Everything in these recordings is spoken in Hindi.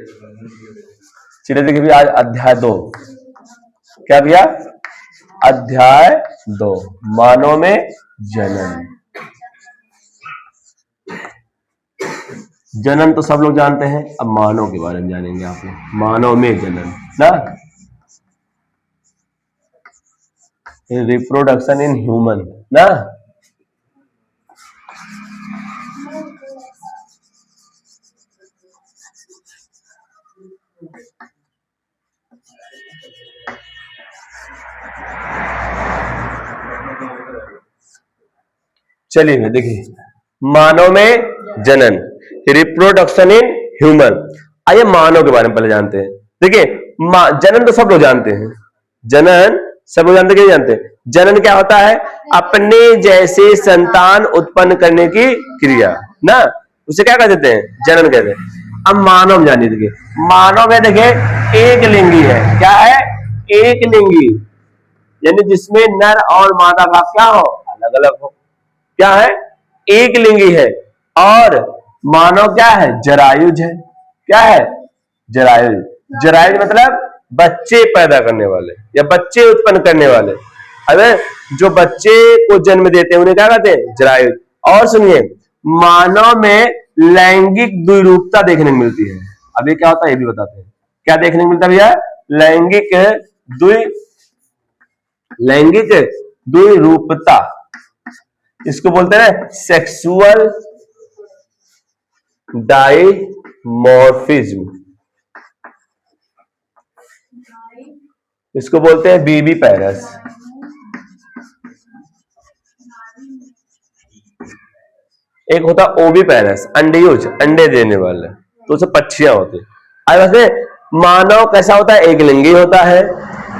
चलिए देखिए भैया आज अध्याय 2 क्या भैया? अध्याय 2 मानव में जनन। जनन तो सब लोग जानते हैं, अब मानव के बारे में जानेंगे आप लोग। मानव में जनन ना, रिप्रोडक्शन इन ह्यूमन ना। चलिए देखिए, मानव में जनन, रिप्रोडक्शन इन ह्यूमन। आइए मानव के बारे में पहले जानते हैं। देखिए जनन तो सब लोग जानते हैं, जनन सब लोग जानते, क्या जानते हैं? जनन क्या होता है? अपने जैसे संतान उत्पन्न करने की क्रिया ना, उसे क्या कहते हैं? जनन कहते हैं। अब मानव जानिए, देखिए मानव में देखिए एक लिंगी है। क्या है? एक लिंगी, यानी जिसमें नर और मादा भाग क्या हो? अलग अलग हो। क्या है? एक लिंगी है। और मानव क्या है? जरायुज है। क्या है? जरायुज। जरायुज मतलब बच्चे पैदा करने वाले या बच्चे उत्पन्न करने वाले। अरे जो बच्चे को जन्म देते हैं उन्हें क्या कहते हैं? जरायुज। और सुनिए, मानव में लैंगिक द्विरूपता देखने को मिलती है। अब ये क्या होता है ये भी बताते हैं। क्या देखने को मिलता है भैया? लैंगिक द्विरूपता, इसको बोलते हैं सेक्सुअल डाइमॉर्फिज्म, इसको बोलते हैं बीबी पैरस। एक होता ओवी पैरस, अंडेयुज, अंडे देने वाले, तो उसे पक्षियां होती है। वैसे मानव कैसा होता है? एक लिंगी होता है,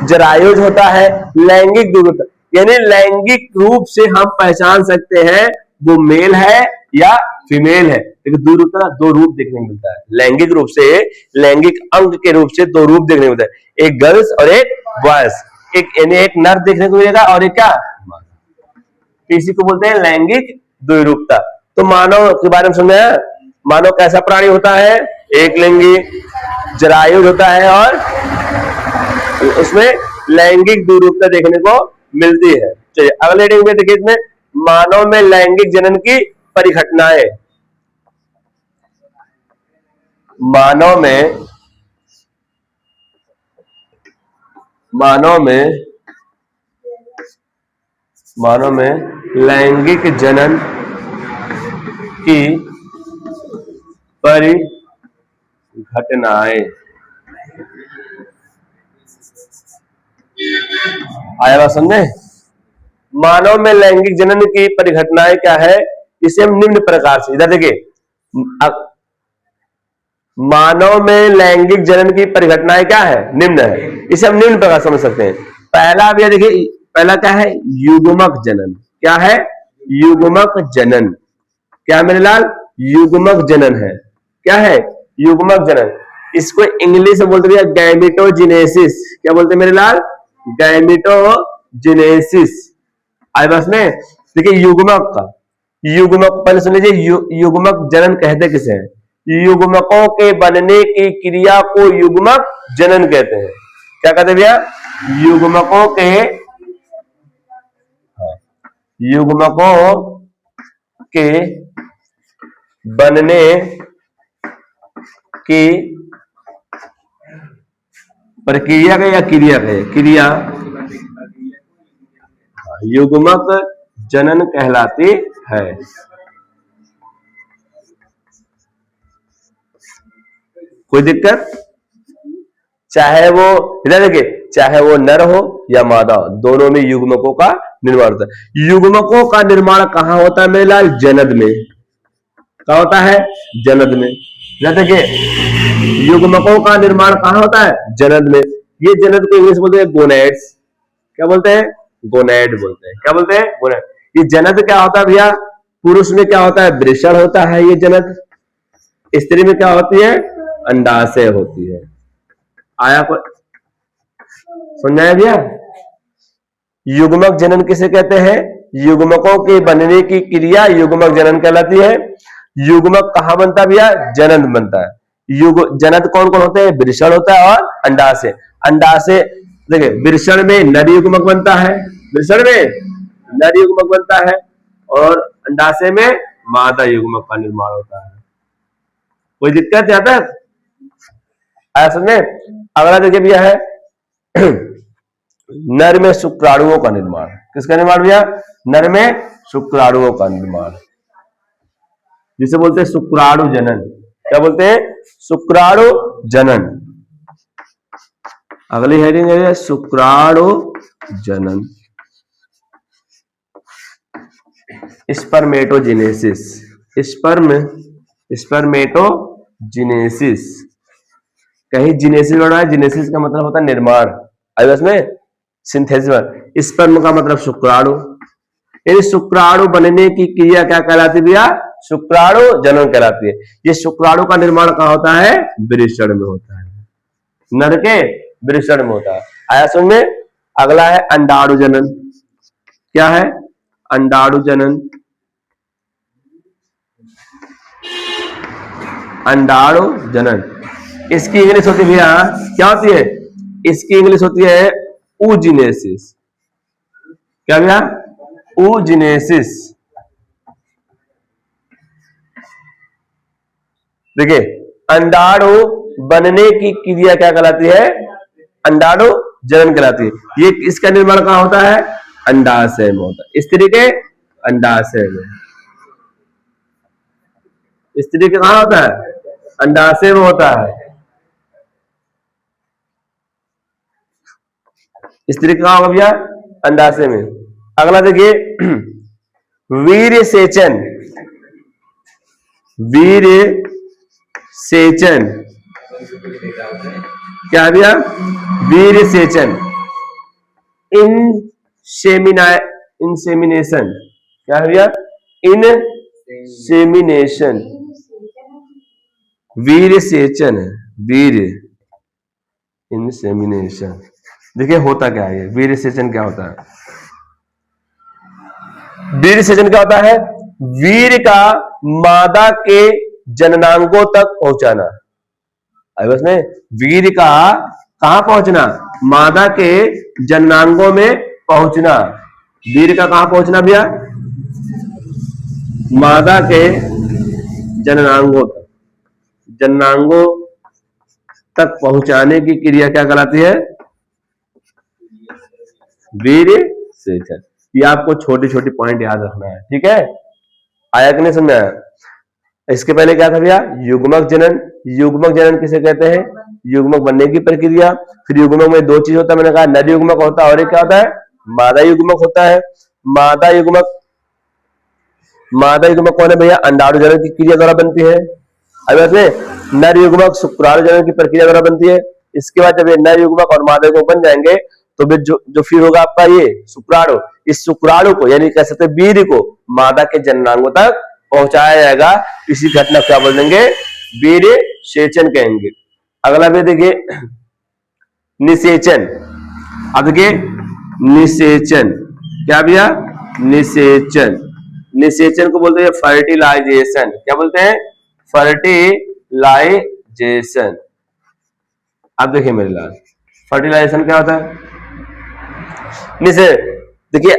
जरायुज होता है, लैंगिक द्विरूपता, यानी लैंगिक रूप से हम पहचान सकते हैं वो मेल है या फीमेल है। लेकिन द्विरूपता दो रूप देखने को मिलता है। लैंगिक रूप से, लैंगिक अंग के रूप से दो रूप देखने को मिलता है, एक गर्ल्स और एक बॉयज। एक नर देखने को मिलेगा और एक क्या? इसी को बोलते हैं लैंगिक द्विरूपता। तो मानव के बारे में सुना है? मानव कैसा प्राणी होता है? एक लिंगी, जरायुज होता है और उसमें लैंगिक द्विरूपता देखने को मिलती है। चलिए अगले हेडिंग में देखिए, इसमें मानव में लैंगिक जनन की परिघटनाएं। मानव में लैंगिक जनन की परिघटनाएं। आया बात समझे? मानव में लैंगिक जनन की परिघटनाएं क्या है? इसे हम निम्न प्रकार से, इधर देखिए, मानव में लैंगिक जनन की परिघटनाएं क्या है? निम्न है। इसे हम निम्न प्रकार समझ सकते हैं। पहला भी देखिए, पहला क्या है? युग्मक जनन। क्या है? युग्मक जनन। क्या मेरे लाल? युग्मक जनन है। क्या है? युग्मक जनन। इसको इंग्लिश में बोलते हैं गैमेटोजेनेसिस। क्या बोलते हैं मेरे लाल? गैमेटोजेनेसिस। आए बस में देखिए युग्मक का, युग्मक पहले सुन लीजिए, युग्मक जनन कहते किसे हैं? युग्मकों के बनने की क्रिया को युग्मक जनन कहते हैं। क्या कहते हैं भैया? युग्मकों के बनने की प्रक्रिया का या क्रिया का? क्रिया युग्मक जनन कहलाती है। कोई दिक्कत? चाहे वो, इधर देखिए, चाहे वो नर हो या मादा, दोनों में युग्मकों का निर्माण होता है। युग्मकों का निर्माण कहां होता है मेरे लाल? जनन में। कहां होता है? जनन में। देखिए युग्मकों का निर्माण कहां होता है? जनन में। ये जनन को इंग्लिश बोलते हैं गोनेड्स। क्या बोलते हैं? गोनेड बोलते हैं। क्या बोलते हैं? गोनेड। ये जनन क्या होता है भैया? पुरुष में क्या होता है? वृषण होता है ये जनन। स्त्री में क्या होती है? अंडाशय होती है। आया को समझाया भैया? युग्मक जनन किसे कहते हैं? युग्मकों के बनने की क्रिया युग्मक जनन कहलाती है। युग्मक कहां बनता है भैया? जनन बनता है। युग जनन कौन कौन होते हैं? वृषण होता है और अंडाशय। अंडाशय देखिए, वृषण में नर युग्मक बनता है, वृषण में नर युग्मक बनता है और अंडाशय में मादा युग्मक का निर्माण होता है। कोई दिक्कत यहाँ तक आया समझे? अगला देखिए भैया है नर में शुक्राणुओं का निर्माण। किसका निर्माण भैया? नर में शुक्राणुओं का निर्माण, जिसे बोलते हैं शुक्राणु जनन। क्या बोलते हैं? शुक्राणु जनन। अगली हेडिंग है शुक्राणु जनन। Spermatogenesis, spermatogenesis. कहीं जीनेसिस बढ़ रहा है, जीनेसिस का मतलब होता है निर्माण, अब इसमें सिंथेसिस। स्पर्म का मतलब शुक्राणु। इन शुक्राणु बनने की क्रिया क्या कहलाती है भैया? शुक्राणु जनन कहलाती है। ये शुक्राणु का निर्माण कहां होता है? वृषण में होता है, नर के वृषण में होता है। आया समझ में? अगला है अंडाणु जनन। क्या है? अंडाणु जनन। अंडाणु जनन, इसकी इंग्लिश होती है भैया, क्या होती है? इसकी इंग्लिश होती है ऊजिनेसिस। क्या भैया? ऊजिनेसिस। देखिए, अंडाणु बनने की क्रिया क्या कहलाती है? अंडाणु जनन कहलाती है। ये इसका निर्माण कहां होता है? अंडाशय में होता है। स्त्री के अंडाशय में। स्त्री के कहां होता है? अंडाशय में होता है। स्त्री कहां होगा भैया? अंडाशय में। अगला देखिए वीर्य सेचन। वीर्य सेचन क्या है भैया? वीर्य सेचन। इंसेमिनेशन। क्या है भैया? इंसेमिनेशन। वीर्य सेचन है, वीर्य इंसेमिनेशन। देखिए होता क्या है, वीर्य सेचन क्या होता है? वीर्य सेचन क्या होता है? वीर्य का मादा के जननांगों तक पहुंचाना। बस में वीर्य का कहां पहुंचना? मादा के जननांगों में पहुंचना। वीर्य का कहां पहुंचना भैया? मादा के जननांगों तक। जननांगों तक पहुंचाने की क्रिया क्या कहलाती है? वीर्य सेचन। ये आपको छोटी छोटी पॉइंट याद रखना है, ठीक है? आया कि नहीं समझ में आया? इसके पहले क्या था भैया? युग्मक जनन। युग्मक जनन किसे कहते हैं? युग्मक बनने की प्रक्रिया। फिर युग्मक में दो चीज होता है, मैंने कहा नर युग्मक होता है और एक क्या होता है? मादा युग्मक होता है। मादा युग्मक, मादा युग्मक कौन है भैया? अंडाणु जनन की क्रिया द्वारा बनती है। अब इसमें नर युग्मक शुक्राणु जनन की प्रक्रिया द्वारा बनती है। इसके बाद जब ये नर युग्मक और मादा युग्मक बन जाएंगे तो फिर जो फिर होगा आपका ये शुक्राणु। इस शुक्राणु को यानी कह सकते वीर्य को मादा के जननांगों तक पहुंचाया जाएगा। इसी घटना क्या बोल देंगे? वीर्य सेचन कहेंगे। अगला भी देखिए निषेचन। अब देखिए निषेचन क्या भैया? निषेचन। निषेचन को बोलते हैं फर्टिलाइजेशन। क्या बोलते हैं? फर्टिलाइजेशन। अब देखिए मेरे लाल, फर्टिलाइजेशन क्या होता है? निषेध। देखिए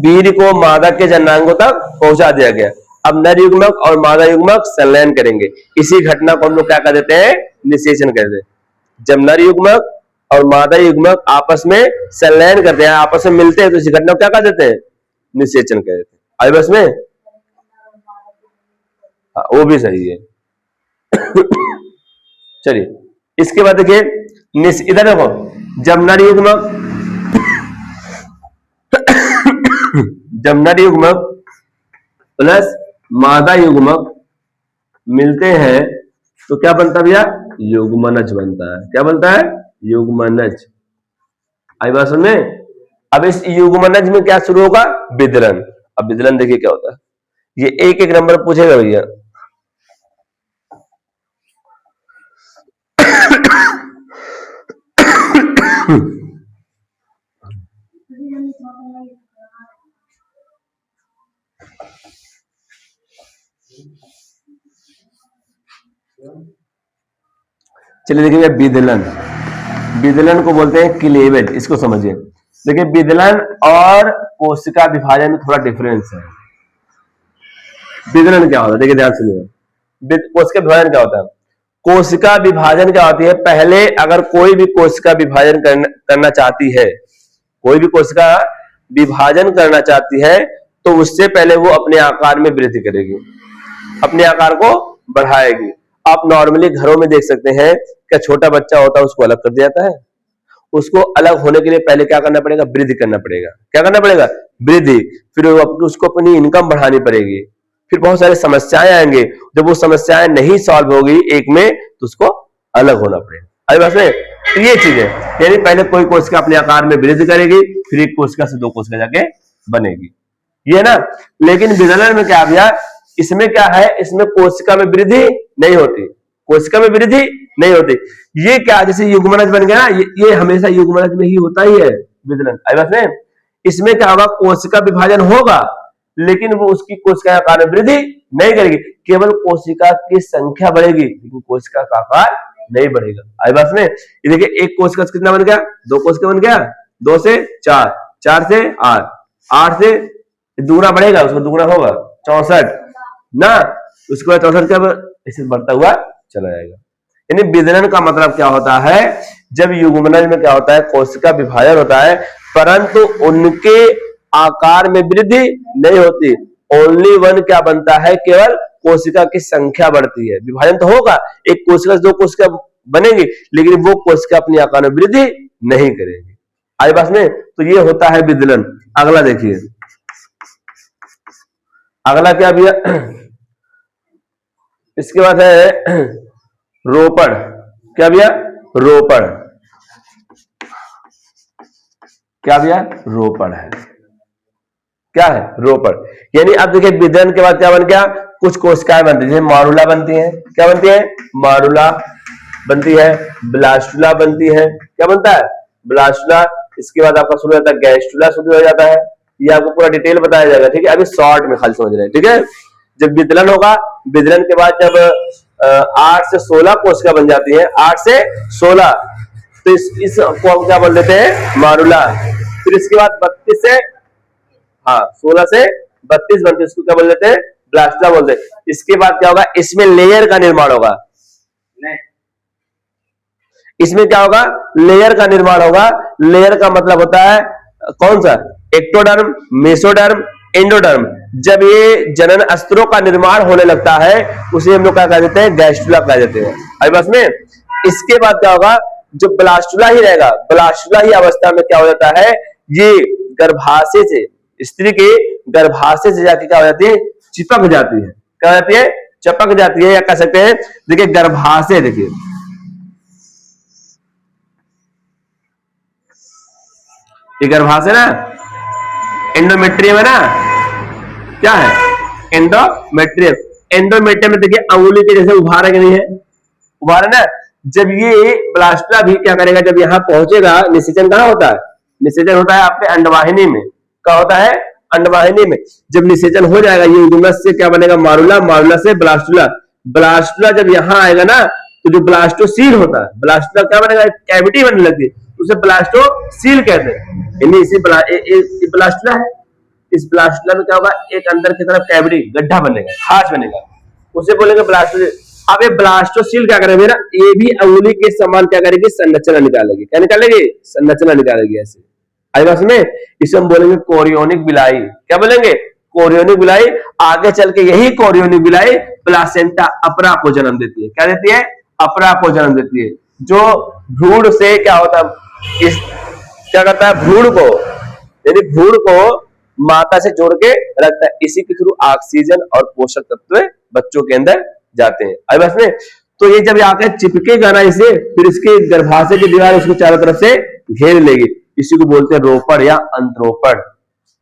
वीर्य को मादा के जननांगों तक पहुंचा दिया गया। अब नर युग्मक और मादा युग्मक संलयन करेंगे। इसी घटना को हम लोग क्या कर देते हैं? निषेचन कहते हैं। जब नर युग्मक और मादा युग्मक आपस में संलयन करते हैं, आपस में मिलते हैं, तो इसी घटना को क्या कर देते हैं? निषेचन कह देते हैं। आई बस में वो भी सही है। चलिए इसके बाद देखिए इधर देखो, जब नर युग्मक जब नर युग्मक प्लस मादा युग्मक मिलते हैं तो क्या बनता है भैया? युग्मनज बनता है। क्या बनता है? युग्मनज। आई बात समझ में? अब इस युग्मनज में क्या शुरू होगा? विदलन। अब विदलन देखिए क्या होता है, ये एक एक नंबर पूछेगा भैया। चलिए देखिए विदलन, विदलन को बोलते हैं क्लीवेज, इसको समझिए। देखिए विदलन और कोशिका विभाजन में थोड़ा डिफरेंस है। विदलन क्या होता है, देखिए ध्यान सुनिए। कोशिका विभाजन क्या होता है? कोशिका विभाजन क्या होती है? पहले अगर कोई भी कोशिका विभाजन करना चाहती है, कोई भी कोशिका विभाजन करना चाहती है, तो उससे पहले वो अपने आकार में वृद्धि करेगी, अपने आकार को बढ़ाएगी। आप नॉर्मली घरों में देख सकते हैं कि छोटा बच्चा होता है उसको अलग कर दिया जाता है। उसको अलग होने के लिए पहले क्या करना पड़ेगा? वृद्धि करना पड़ेगा। क्या करना पड़ेगा? वृद्धि। फिर उसको अपनी इनकम बढ़ानी पड़ेगी। फिर बहुत सारी समस्याएं आएंगे, जब वो समस्याएं नहीं सॉल्व होगी एक में, तो उसको अलग होना पड़ेगा। अरे बस तो ये चीज है, यानी पहले कोई कोशिका अपने आकार में वृद्धि करेगी, फिर एक कोशिका से दो कोशिका जाके बनेगी, ये ना। लेकिन विदलन में क्या भैया, इसमें क्या है, इसमें कोशिका में वृद्धि नहीं होती, कोशिका में वृद्धि नहीं होती। ये क्या, जैसे युग्मनज बन गया ना, ये हमेशा युग्मनज में ही होता ही है विदलन। अरे बस इसमें क्या होगा, कोशिका विभाजन होगा, लेकिन वो उसकी कोशिका आकार में वृद्धि नहीं करेगी, केवल कोशिका की संख्या बढ़ेगी, लेकिन कोशिका का आकार नहीं बढ़ेगा। आई बात में, ये देखिए एक कोशिका कितना बन गया, दो कोशिका बन गया, 2 से 4, 4 से 8, 8 से दुगना बढ़ेगा, उसको दुगना होगा 64 ना, उसके बाद 64 क्या इसे बढ़ता हुआ चला जाएगा। यानी विदलन का मतलब क्या होता है, जब युग्मनज में क्या होता है, कोशिका विभाजन होता है, परंतु उनके आकार में वृद्धि नहीं होती। ओनली वन क्या बनता है, केवल कोशिका की संख्या बढ़ती है। विभाजन तो होगा, एक कोशिका से दो कोशिका बनेंगी, लेकिन वो कोशिका अपनी आकार में वृद्धि नहीं करेगी। आई बात में, तो ये होता है विदलन। अगला देखिए, अगला क्या भैया, इसके बाद है रोपण। क्या भैया, रोपण। क्या भैया, रोपण है। क्या है, रोपण। यानी अब देखिए विदलन के बाद क्या बन गया, कुछ कोशिकाएं बनती है, मारुला बनती है। क्या बनती है, मारुला बनती है, ब्लास्टुला बनती है। क्या बनता है, ब्लास्टुला। इसके बाद आपका शुरू हो जाता है गैस्टुला, शुरू हो जाता है। ये आपको पूरा डिटेल बताया जाएगा, ठीक है, अभी शॉर्ट में खाली समझ रहे हैं, ठीक है। जब विदलन होगा, विदलन के बाद जब 8 से 16 कोशिका बन जाती है, 8 से 16, तो इसको हम क्या बोल देते हैं, मारुला। फिर इसके बाद 32 से 16 से 32 बनते, इसको क्या बोल देते हैं, ब्लास्टुला बोलते हैं। इसके बाद क्या होगा, इसमें लेयर का निर्माण होगा। इसमें क्या होगा, लेयर का निर्माण होगा। लेयर का मतलब होता है कौन सा, एक्टोडर्म, मेसोडर्म, एंडोडर्म। जब ये जनन अस्त्रों का निर्माण होने लगता है, उसे हम लोग क्या कह देते हैं, गैस्टुला कह देते हैं। अभी बस में इसके बाद क्या होगा, जो ब्लास्टुला ही रहेगा, ब्लास्टुला ही अवस्था में क्या हो जाता है, ये गर्भाशय से, स्त्री के गर्भाशय से जाके क्या हो जाती है, चिपक जाती है। क्या हो जाती है, चिपक जाती है, या कह सकते हैं, देखिए गर्भाशय, देखिए ये गर्भाशय ना, एंडोमेट्रियम है ना, क्या है, एंडोमेट्रियम। एंडोमेट्रियम में देखिए अंगुली के जैसे उभार है कि नहीं है, उभार है ना। जब ये ब्लास्टुला भी क्या करेगा, जब यहाँ पहुंचेगा, निषेचन कहाँ होता है, निषेचन होता है आपके अंडवाहिनी में। क्या होता है, अंडवाहिनी में। जब निषेचन हो जाएगा, ये युग्मनज से क्या बनेगा, मारुला, मारुला से ब्लास्टुला। ब्लास्टुला जब यहाँ आएगा ना, तो जो ब्लास्टोसील होता है, ब्लास्टुला क्या बनेगा, कैविटी बनने लगती है, उसे ब्लास्टोसील कहते हैं। इसी ब्लास्टुला है। इस ब्लास्टुला में क्या होगा, एक अंदर की तरफ कैविटी, गड्ढा बनेगा, खाज बनेगा, उसे बोलेंगे ब्लास्टोसील। अब ये ब्लास्टोसील क्या करेगा, ये भी अंगुली के समान क्या करेगी, संरचना निकालेगी। क्या निकालेगी, संरचना निकालेगी ऐसे। आई बात में, इसे हम बोलेंगे कोरियोनिक बिलाई। क्या बोलेंगे, कोरियोनिक बिलाई। आगे चल के यही कोरियोनिक बिलाई प्लासेंटा अपरा को जन्म देती है। क्या देती है, अपरा को जन्म देती है, जो भ्रूण से क्या होता है, इस क्या करता है, भ्रूण को, यानी भ्रूण को माता से जोड़ के रखता है। इसी के थ्रू ऑक्सीजन और पोषक तत्व बच्चों के अंदर जाते हैं। अब बस में, तो ये जब आकर चिपकेगा ना इसे, फिर इसके गर्भाशय की दीवार उसको चारों तरफ से घेर लेगी। इसी को बोलते हैं रोपण या अंतरोपण,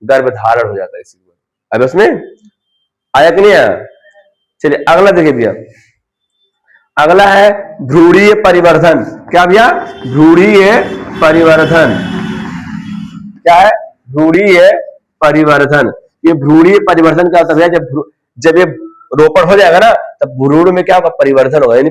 गर्भधारण हो जाता है इसी को। अब उसमें आया कि नहीं आया। चलिए अगला देखिए भैया, अगला है भ्रूणीय परिवर्धन। क्या भैया, भ्रूणीय परिवर्धन। क्या है, भ्रूणीय परिवर्धन। ये भ्रूणीय परिवर्धन क्या होता है, जब ये रोपण हो जाएगा ना, तब भ्रूण में क्या होगा, परिवर्धन होगा, यानी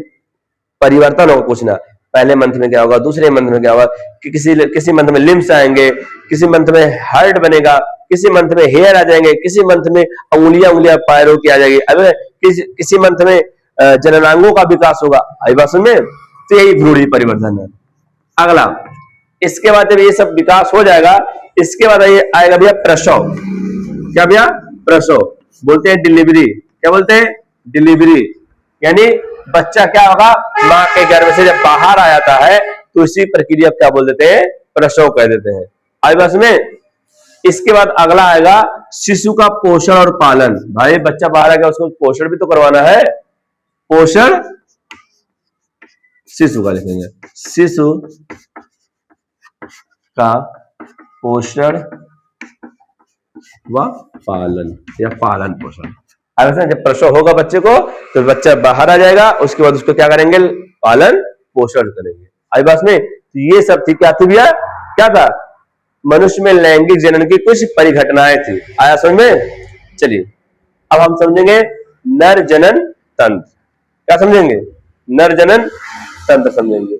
परिवर्तन होगा कुछ ना, पहले मंथ में क्या होगा, दूसरे मंथ में क्या होगा, कि किसी मंथ में लिम्स आएंगे, किसी मंथ में हार्ट बनेगा, किसी मंथ में हेयर आ जाएंगे, किसी मंथ में उंगलियां उंगलियां पैरों की आ जाएगी, अब किसी मंथ में जननांगों का विकास होगा। आई बात समझ में? तो यही भ्रूण परिवर्तन है। अगला, इसके बाद जब ये सब विकास हो जाएगा, इसके बाद ये आएगा भैया प्रसव। क्या भैया? प्रसव बोलते हैं डिलीवरी। क्या बोलते हैं? डिलीवरी। यानी बच्चा क्या होगा, मां के गर्भ से जब बाहर आ जाता है तो इसी प्रक्रिया क्या बोल देते हैं? प्रसव कह देते हैं। आई बस में। इसके बाद अगला आएगा शिशु का पोषण और पालन। भाई बच्चा बाहर आ गया, उसको पोषण भी तो करवाना है। पोषण शिशु का लिखेंगे, शिशु का पोषण व पालन या पालन पोषण। जब प्रसव होगा बच्चे को तो बच्चा बाहर आ जाएगा, उसके बाद उसको क्या करेंगे? पालन पोषण करेंगे। आई बात में? तो ये सब थी, क्या थी भैया? क्या था? मनुष्य में लैंगिक जनन की कुछ परिघटनाएं थी। आया समझ में? चलिए अब हम समझेंगे नर जनन तंत्र। क्या समझेंगे? नर जनन तंत्र समझेंगे।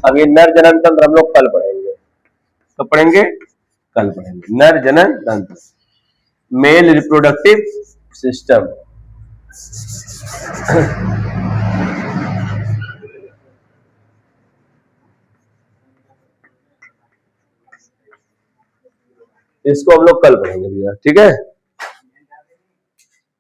अब ये नर जनन तंत्र हम लोग कल पढ़ेंगे। तो पढ़ेंगे? कल पढ़ेंगे नर जनन तंत्र, मेल रिप्रोडक्टिव सिस्टम। इसको हम लोग कल पढ़ेंगे भैया, ठीक है?